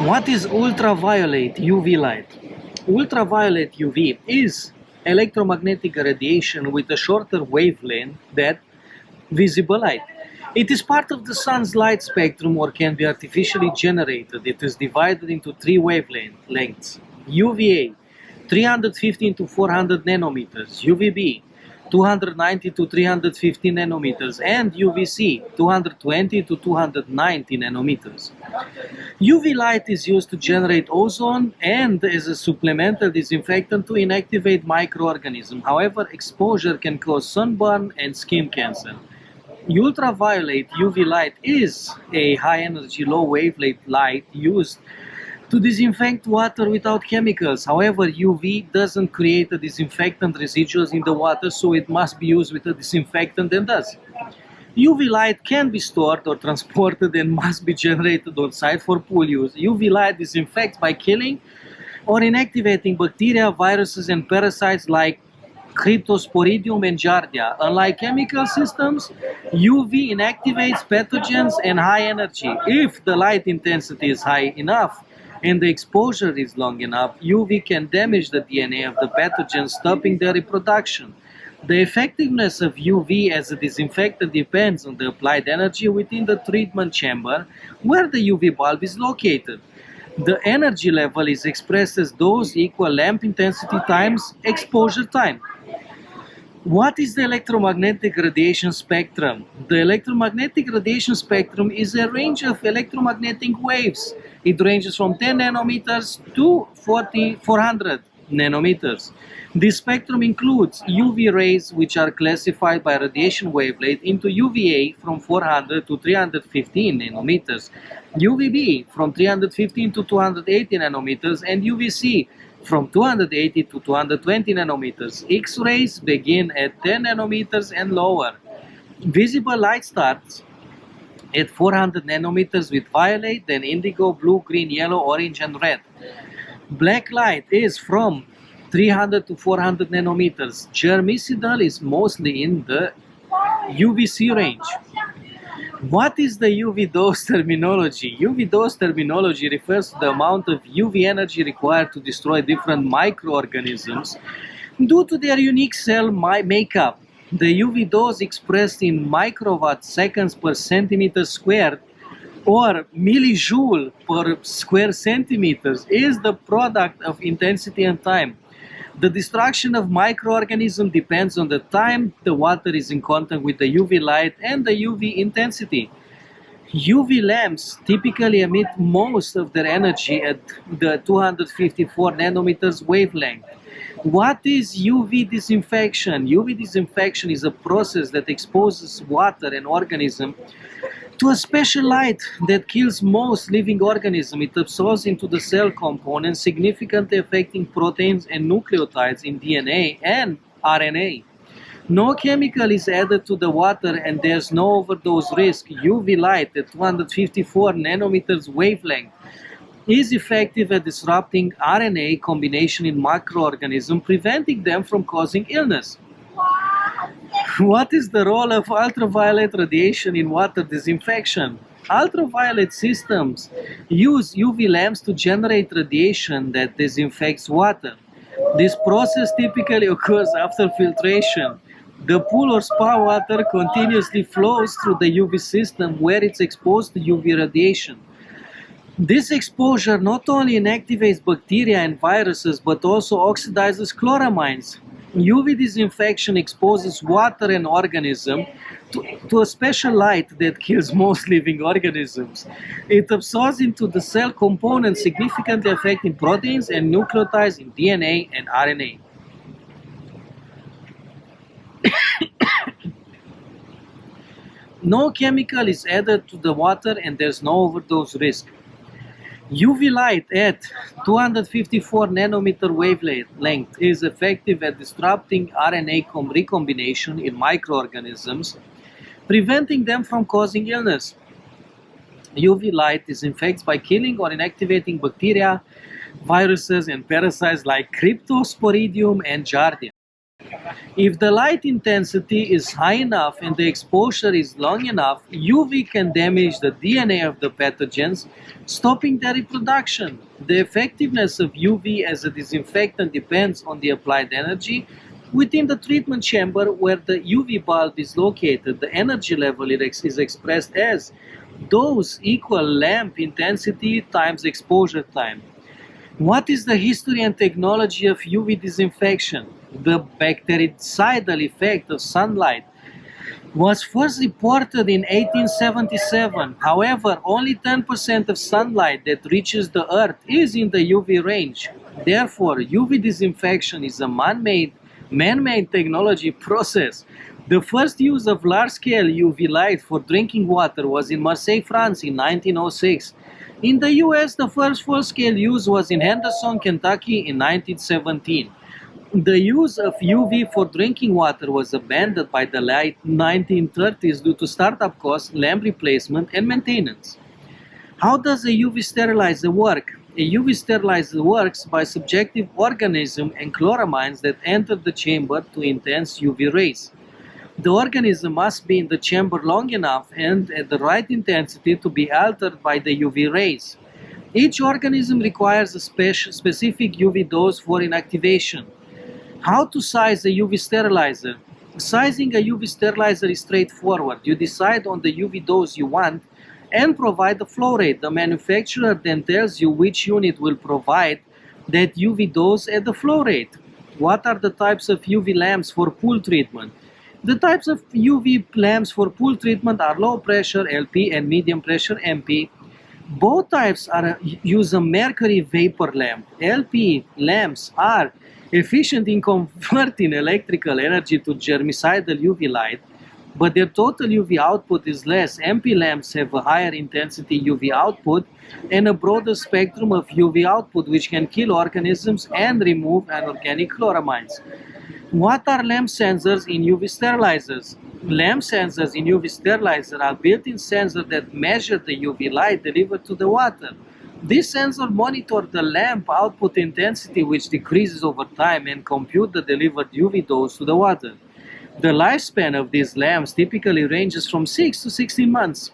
What is ultraviolet UV light? Ultraviolet UV is electromagnetic radiation with a shorter wavelength than visible light. It is part of the sun's light spectrum or can be artificially generated. It is divided into three wavelengths: UVA 315 to 400 nanometers, UVB 290 to 350 nanometers, and UVC 220 to 290 nanometers. UV light is used to generate ozone and as a supplemental disinfectant to inactivate microorganisms. However, exposure can cause sunburn and skin cancer. Ultraviolet UV light is a high-energy, low-wavelength light used to disinfect water without chemicals. However, UV doesn't create the disinfectant residuals in the water, so it must be used with a disinfectant and does. UV light can be stored or transported and must be generated on site for pool use. UV light disinfects by killing or inactivating bacteria, viruses, and parasites like Cryptosporidium and Giardia. Unlike chemical systems, UV inactivates pathogens and high energy. If the light intensity is high enough and the exposure is long enough, UV can damage the DNA of the pathogens, stopping their reproduction. The effectiveness of UV as a disinfectant depends on the applied energy within the treatment chamber where the UV bulb is located. The energy level is expressed as dose equal lamp intensity times exposure time. What is the electromagnetic radiation spectrum? The electromagnetic radiation spectrum is a range of electromagnetic waves. It ranges from 10 nanometers to 400 nanometers. This spectrum includes UV rays, which are classified by radiation wavelength, into UVA from 400 to 315 nanometers, UVB from 315 to 280 nanometers, and UVC from 280 to 220 nanometers. X-rays begin at 10 nanometers and lower. Visible light starts at 400 nanometers with violet, then indigo, blue, green, yellow, orange, and red. Black light is from 300 to 400 nanometers. Germicidal is mostly in the UVC range. What is the UV dose terminology? UV dose terminology refers to the amount of UV energy required to destroy different microorganisms due to their unique cell makeup. The UV dose expressed in microwatt seconds per centimeter squared or millijoule per square centimeters is the product of intensity and time. The destruction of microorganisms depends on the time the water is in contact with the UV light and the UV intensity. UV lamps typically emit most of their energy at the 254 nanometers wavelength. What is UV disinfection? UV disinfection is a process that exposes water and organisms to a special light that kills most living organisms. It absorbs into the cell components, significantly affecting proteins and nucleotides in DNA and RNA. No chemical is added to the water and there's no overdose risk. UV light at 254 nanometers wavelength is effective at disrupting RNA combination in microorganisms, preventing them from causing illness. What is the role of ultraviolet radiation in water disinfection? Ultraviolet systems use UV lamps to generate radiation that disinfects water. This process typically occurs after filtration. The pool or spa water continuously flows through the UV system where it's exposed to UV radiation. This exposure not only inactivates bacteria and viruses but also oxidizes chloramines. UV disinfection exposes water and organisms to a special light that kills most living organisms. It absorbs into the cell components, significantly affecting proteins and nucleotides in DNA and RNA. No chemical is added to the water and there's no overdose risk. UV light at 254 nanometer wavelength is effective at disrupting RNA recombination in microorganisms, preventing them from causing illness. UV light disinfects by killing or inactivating bacteria, viruses, and parasites like Cryptosporidium and Giardia. If the light intensity is high enough and the exposure is long enough, UV can damage the DNA of the pathogens, stopping their reproduction. The effectiveness of UV as a disinfectant depends on the applied energy. Within the treatment chamber where the UV bulb is located, the energy level is expressed as dose equal lamp intensity times exposure time. What is the history and technology of UV disinfection? The bactericidal effect of sunlight was first reported in 1877. However, only 10% of sunlight that reaches the Earth is in the UV range. Therefore, UV disinfection is a man-made technology process. The first use of large-scale UV light for drinking water was in Marseille, France in 1906. In the US, the first full-scale use was in Henderson, Kentucky in 1917. The use of UV for drinking water was abandoned by the late 1930s due to startup costs, lamp replacement, and maintenance. How does a UV sterilizer work? A UV sterilizer works by subjective organisms and chloramines that enter the chamber to intense UV rays. The organism must be in the chamber long enough and at the right intensity to be altered by the UV rays. Each organism requires a specific UV dose for inactivation. How to size a UV sterilizer? Sizing a UV sterilizer is straightforward. You decide on the UV dose you want and provide the flow rate. The manufacturer then tells you which unit will provide that UV dose at the flow rate. What are the types of UV lamps for pool treatment? The types of UV lamps for pool treatment are low pressure LP and medium pressure MP. Both types use a mercury vapor lamp. LP lamps are efficient in converting electrical energy to germicidal UV light, but their total UV output is less. MP lamps have a higher intensity UV output and a broader spectrum of UV output, which can kill organisms and remove anorganic chloramines. What are lamp sensors in UV sterilizers? Lamp sensors in UV sterilizer are built-in sensors that measure the UV light delivered to the water. This sensor monitors the lamp output intensity, which decreases over time, and compute the delivered UV dose to the water. The lifespan of these lamps typically ranges from 6 to 16 months.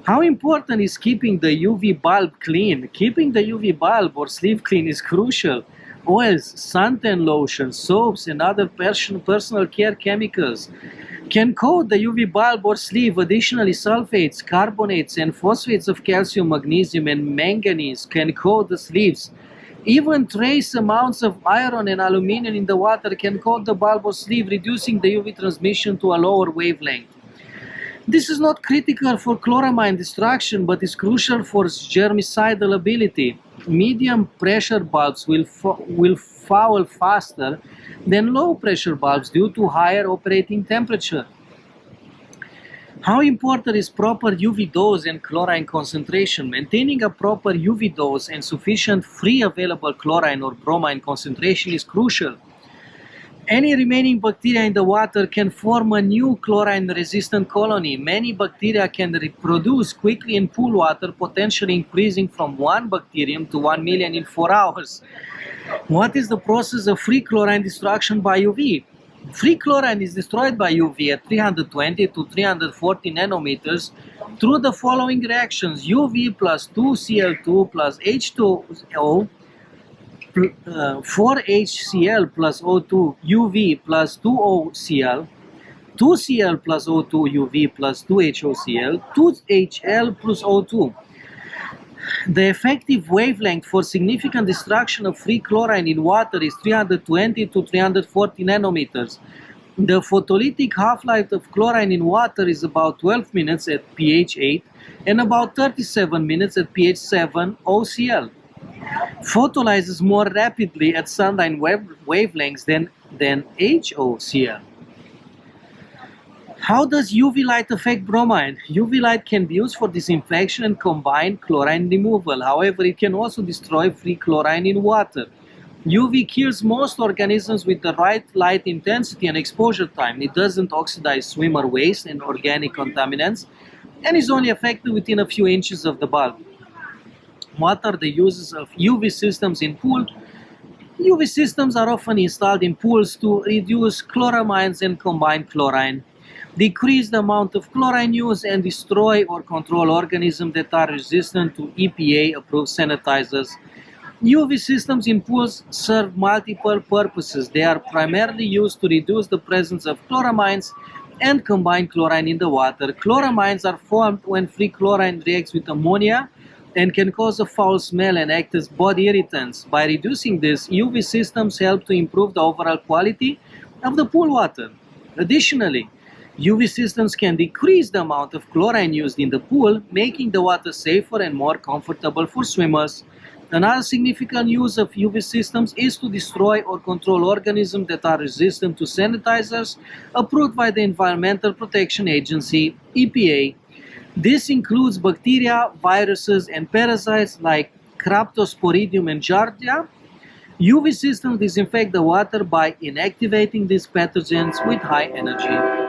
How important is keeping the UV bulb clean? Keeping the UV bulb or sleeve clean is crucial. Oils, suntan lotion, soaps, and other personal care chemicals can coat the UV bulb or sleeve. Additionally, sulfates, carbonates, and phosphates of calcium, magnesium, and manganese can coat the sleeves. Even trace amounts of iron and aluminum in the water can coat the bulb or sleeve, reducing the UV transmission to a lower wavelength. This is not critical for chloramine destruction, but is crucial for germicidal ability. Medium pressure bulbs will foul faster than low pressure bulbs due to higher operating temperature. How important is proper UV dose and chlorine concentration? Maintaining a proper UV dose and sufficient free available chlorine or bromine concentration is crucial. Any remaining bacteria in the water can form a new chlorine-resistant colony. Many bacteria can reproduce quickly in pool water, potentially increasing from 1 bacterium to 1 million in 4 hours. What is the process of free chlorine destruction by UV? Free chlorine is destroyed by UV at 320 to 340 nanometers through the following reactions: UV plus 2Cl2 plus H2O, 4HCl plus O2 UV plus 2OCl, 2Cl plus O2 UV plus 2HOCl, 2HL plus O2. The effective wavelength for significant destruction of free chlorine in water is 320 to 340 nanometers. The photolytic half-life of chlorine in water is about 12 minutes at pH 8 and about 37 minutes at pH 7 OCl. Photolyzes more rapidly at sunlight wavelengths than HOCl. How does UV light affect bromine? UV light can be used for disinfection and combined chlorine removal. However, it can also destroy free chlorine in water. UV kills most organisms with the right light intensity and exposure time. It doesn't oxidize swimmer waste and organic contaminants, and is only effective within a few inches of the bulb. What are the uses of UV systems in pool? UV systems are often installed in pools to reduce chloramines and combined chlorine, decrease the amount of chlorine used, and destroy or control organisms that are resistant to EPA-approved sanitizers. UV systems in pools serve multiple purposes. They are primarily used to reduce the presence of chloramines and combined chlorine in the water. Chloramines are formed when free chlorine reacts with ammonia and can cause a foul smell and act as body irritants. By reducing this, UV systems help to improve the overall quality of the pool water. Additionally, UV systems can decrease the amount of chlorine used in the pool, making the water safer and more comfortable for swimmers. Another significant use of UV systems is to destroy or control organisms that are resistant to sanitizers approved by the Environmental Protection Agency, EPA. This includes bacteria, viruses, and parasites like Cryptosporidium and Giardia. UV systems disinfect the water by inactivating these pathogens with high energy.